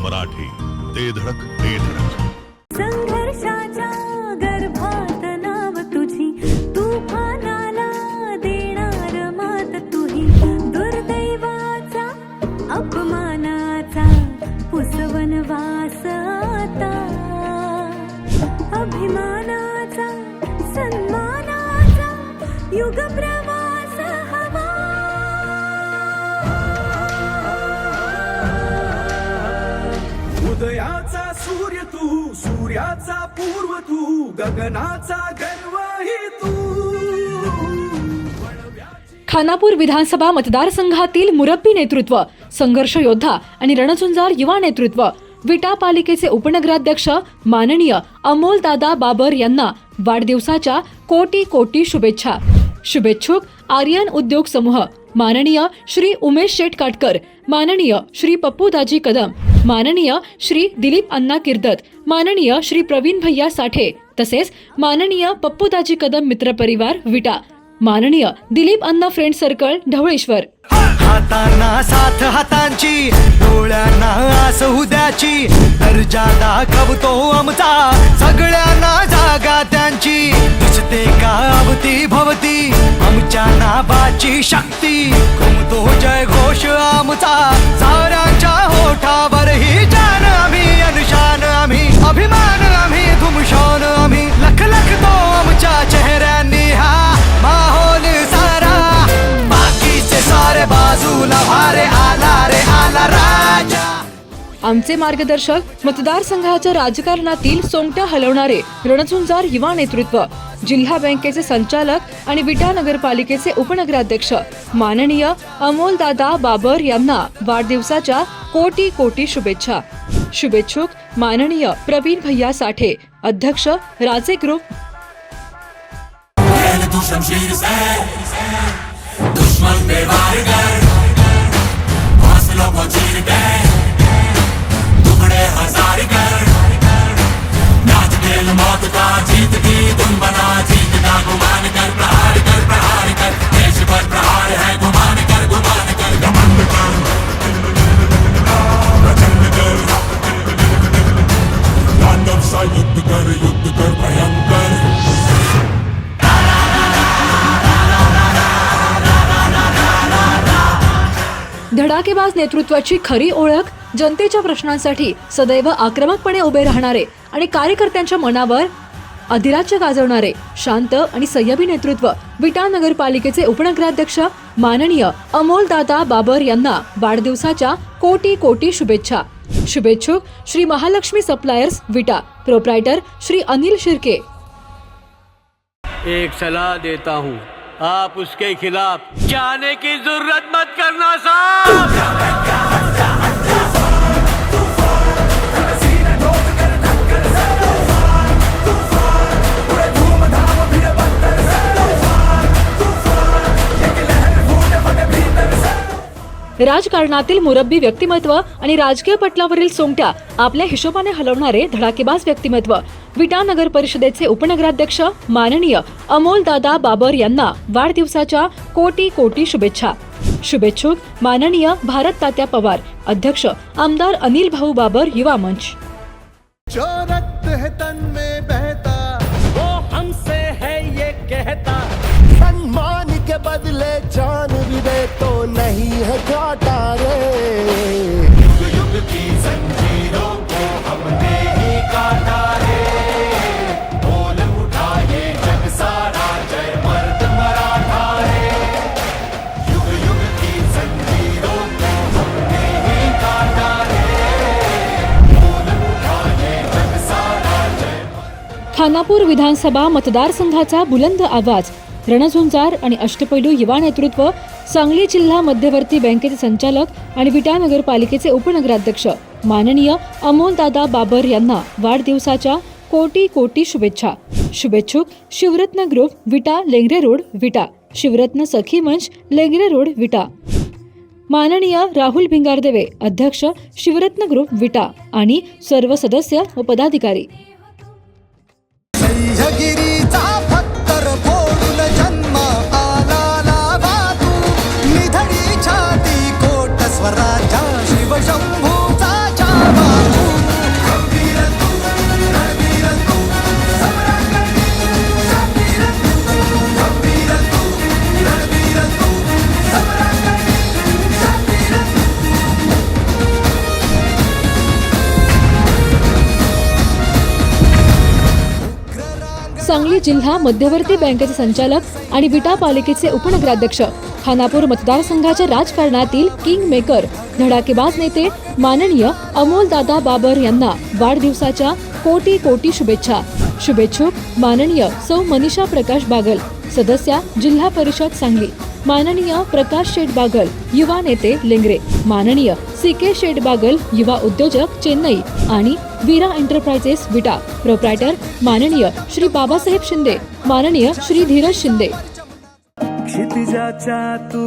मराठी, ते धडक ते धडक. संघर्षाच्या गर्भात नाव तुझी, तुफानाला देणार मात तुही, दुर्दैवाचा अपमानाचा पुसवन वास आता, अभिमानाचा सन्मानाचा युग प्रवास हवा. उदयाचा सूर्य तू, सूर्याचा पूर्व तू, गगनाचा गर्वही तू. खानापूर विधानसभा मतदारसंघातील मुरब्बी नेतृत्व, संघर्ष योद्धा आणि रणझुंजार युवा नेतृत्व, विटा पालिकेचे उपनगराध्यक्ष माननीय अमोलदादा बाबर यांना वाढदिवसाच्या कोटी कोटी शुभेच्छा. शुभेच्छुक आर्यन उद्योग समूह, माननीय श्री उमेश शेट काटकर, माननीय श्री पप्पूदाजी कदम, माननीय श्री दिलीप अण्णा किर्दत, माननीय श्री प्रवीण भैया साठे, तसेच माननीय पप्पूदाजी कदम मित्र परिवार विटा, माननीय दिलीप अण्णा फ्रेंड सर्कल ढवळेश्वर. हातांना साथ हातांची, डोळ्यांना आस उद्याची, दर्जा दाखवतो आमचा सगळ्यांना जागा त्यांची. दिसते का अवती भवती आमच्या नावाची शक्ती, घुमतो जय घोष आमचा साऱ्यांच्या होठावर. ही जान आम्ही, अनुशान आम्ही, अभिमान आम्ही, घुमशान आम्ही, लख लख तो आमच्या चेहऱ्यांनी हा माहोल सारा. बाकीचे सारे बाजूला भारे आला रे आला राजा. आमचे मार्गदर्शक मतदारसंघाच्या राजकारणातील सोंगट्या हलवणारे रणझुंजार युवा नेतृत्व, जिल्हा बँकेचे संचालक आणि विटा नगरपालिकेचे उपनगराध्यक्ष माननीय अमोलदादा बाबर यांना वाढदिवसाच्या कोटी कोटी शुभेच्छा. शुभेच्छुक माननीय प्रवीण भैया साठे, अध्यक्ष राजे ग्रुप. दुश्मन पे वार कर, हौसलों को चीर के टुकड़े हजार कर, नाच खेल मौत का जीत की धुन बना, जीत का गुमान कर, प्रहार कर, देश पर प्रहार है, गुमान कर, घमंड कर, प्रचंड कर, तांडव सा युद्ध कर भयंकर. धडाकेबाज नेतृत्वाची खरी ओळख, जनतेच्या प्रश्नांसाठी सदैव आक्रमकपणे उभे राहणारे आणि कार्यकर्त्यांच्या मनावर अधिराज्य गाजवणारे शांत आणि संयमी नेतृत्व, विटा नगरपालिकेचे उपनगराध्यक्ष माननीय अमोलदादा बाबर यांना वाढदिवसाच्या कोटी कोटी शुभेच्छा. शुभेच्छुक श्री महालक्ष्मी सप्लायर्स विटा, प्रोप्रायटर श्री अनिल शिर्के. एक सलाह देता हूँ, आप उसके खिलाफ जाने की जरूरत मत करना साहब. राजकारणातील मुरब्बी व्यक्तिमत्व आणि राजकीय पटलावरील सोंगट्या आपल्या हिशोबाने हलवणारे धडाकेबाज व्यक्तिमत्व, विटा नगर परिषदेचे उपनगराध्यक्ष माननीय अमोलदादा बाबर यांना वाढदिवसाच्या कोटी कोटी शुभेच्छा. शुभेच्छुक माननीय भारत तात्या पवार, अध्यक्ष आमदार अनिल भाऊ बाबर युवा मंच. जो रक्त है तन में बहता वो हमसे है ये कहता, सम्मान के बदले जान भी दे तो नहीं है घाटा रे. युग युग की जंजीरों को हमने ही काटा रे, बोल उठा ये जग सारा, जय मर्द मराठा रे. युग युग की जंजीरों को हमने ही काटा रे, बोल उठा ये जग सारा, जय. खानापूर विधानसभा मतदारसंघाचा बुलंद आवाज, रणझुंजार आणि अष्टपैलू युवा नेतृत्व, सांगली जिल्हा मध्यवर्ती बँकेचे संचालक आणि विटा नगरपालिकेचे उपनगराध्यक्ष माननीय अमोलदादा बाबर यांना वाढदिवसाच्या कोटी कोटी शुभेच्छा. शुभेच्छुक शिवरत्न ग्रुप विटा लेंगरे रोड विटा, शिवरत्न सखी मंच लेंगरे रोड विटा, माननीय राहुल भिंगारदेवे, अध्यक्ष शिवरत्न ग्रुप विटा आणि सर्व सदस्य व पदाधिकारी. सह्यागिरीचा पत्तर फोडून जन्म आला लावा तू, निधडी छाती कोट स्वराजा शिवशंभूचा छावा. सांगली जिल्हा मध्यवर्ती बँकेचे संचालक आणि विटा पालिकेचे उपनगराध्यक्ष, खानापूर मतदारसंघाच्या राजकारणातील किंग मेकर, धडाकेबाज नेते माननीय अमोलदादा बाबर यांना वाढदिवसाच्या कोटी कोटी शुभेच्छा. शुभेच्छुक माननीय सौ मनीषा प्रकाश बागल, सदस्या जिल्हा परिषद सांगली, माननीय प्रकाश शेठ बागल, युवा नेते लेंगरे, माननीय CK शेठ बागल, युवा उद्योजक चेन्नई आणि वीरा एंटरप्राइजेस विटा, प्रोप्रायटर माननीय श्री बाबासाहेब शिंदे, माननीय श्री धीरज शिंदे. क्षितिजाच्या तू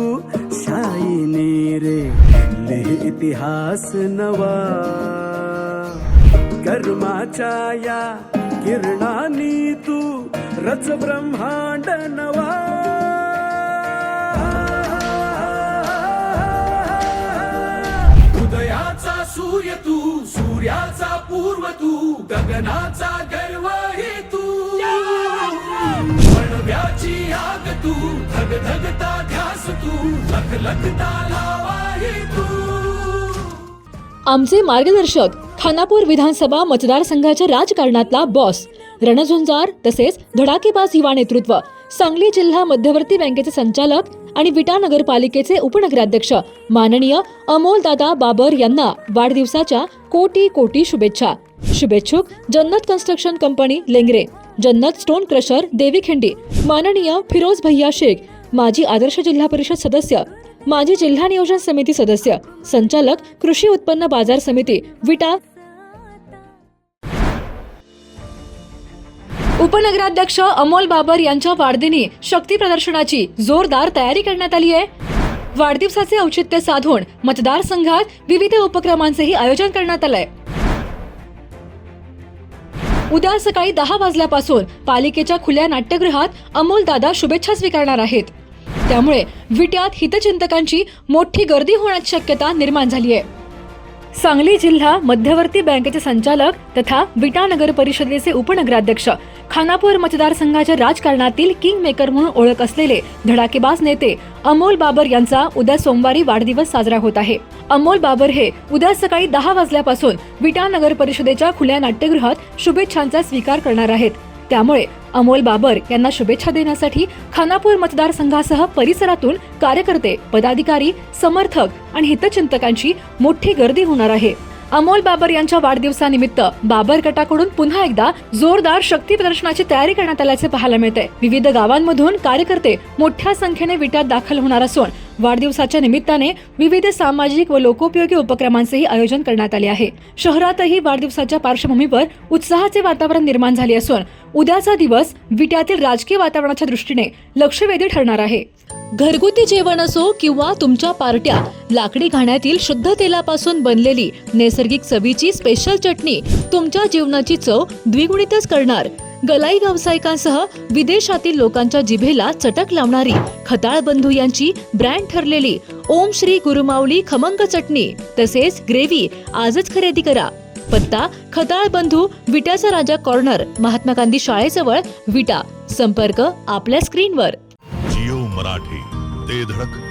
शाईने रे लिह इतिहास नवा, कर्माच्या या किरणानी तू रच ब्रह्मांड नवा. उदयाचा सूर्य तू, सूर्याचा पूर्व तू, गगनाचा गर्व हे तू, वणव्याची आग तू, धगधगता ध्यास तू, लखलखता लावा हे तू. आमचे मार्गदर्शक, खानापूर विधानसभा मतदारसंघाच्या राजकारणातला बॉस, रणझुंजार तसेच धडाकेबाज युवा नेतृत्व, सांगली जिल्हा मध्यवर्ती बँकेचे संचालक आणि विटा नगरपालिकेचे उपनगराध्यक्ष माननीय अमोलदादा बाबर यांना वाढदिवसाच्या कोटी कोटी शुभेच्छा. शुभेच्छुक जन्नत कन्स्ट्रक्शन कंपनी लेंगरे, जन्नत स्टोन क्रशर देवीखिंडी, माननीय फिरोज भैया शेख, माजी आदर्श जिल्हा परिषद सदस्य, माजी जिल्हा नियोजन समिती सदस्य, संचालक कृषी उत्पन्न बाजार समिती विटा, उपनगराध्यक्ष अमोल बाबर यांच्या वाढदिनी शक्ती प्रदर्शनाची जोरदार तयारी करण्यात आली आहे. वाढदिवसाचे औचित्य साधून मतदारसंघात विविध उपक्रमांचेही आयोजन करण्यात आलंय. उद्या सकाळी 10 वाजल्यापासून पालिकेच्या खुल्या नाट्यगृहात अमोलदादा शुभेच्छा स्वीकारणार आहेत. त्यामुळे विट्यात हितचिंतकांची मोठी गर्दी होण्याची शक्यता निर्माण झाली आहे. सांगली जिल्हा मध्यवर्ती बँकेचे संचालक तथा विटा नगर परिषदेचे उपनगराध्यक्ष, खानापूर मतदारसंघाच्या राजकारणातील किंग मेकर म्हणून ओळख असलेले धडाकेबाज नेते अमोल बाबर यांचा उद्या सोमवारी वाढदिवस साजरा होत आहे. अमोल बाबर हे उद्या सकाळी 10 वाजल्यापासून विटा नगर परिषदेच्या खुल्या नाट्यगृहात शुभेच्छांचा स्वीकार करणार आहेत. त्यामुळे अमोल बाबर यांना शुभेच्छा देण्यासाठी खानापूर मतदारसंघासह परिसरातून कार्यकर्ते, पदाधिकारी, समर्थक आणि हितचिंतकांची मोठी गर्दी होणार आहे. अमोल बाबर यांच्या वाढदिवसानिमित्त बाबर गटाकडून पुन्हा एकदा जोरदार शक्ती प्रदर्शनाची तयारी करण्यात आल्याचे पाहायला मिळते. विविध गावांमधून कार्यकर्ते मोठ्या संख्येने विट्यात दाखल होणार असून वाढदिवसाच्या निमित्ताने विविध सामाजिक व लोकोपयोगी उपक्रमांचेही आयोजन करण्यात आले आहे. शहरातही वाढदिवसाच्या पार्श्वभूमीवर उत्साहाचे वातावरण निर्माण झाले असून उद्याचा दिवस विट्यातील राजकीय वातावरणाच्या दृष्टीने लक्षवेधी ठरणार आहे. घरगुती जेवण असो किंवा तुमच्या पार्ट्या, लाकडी घाण्यातील शुद्ध तेलापासून बनलेली नैसर्गिक चवीची स्पेशल चटणी तुमच्या जीवनाची चव द्विगुणितच करणार. गलाई व्यावसायिकांसह विदेशातील लोकांच्या जिभेला चटक लावणारी खताळ बंधू यांची ब्रँड ठरलेली ओम श्री गुरुमाऊली खमंग चटणी तसेच ग्रेव्ही आजच खरेदी करा. पत्ता खताळ बंधू, विट्याचा राजा कॉर्नर, महात्मा गांधी शाळेजवळ विटा. संपर्क आपल्या स्क्रीनवर. जिओ मराठी, ते धडक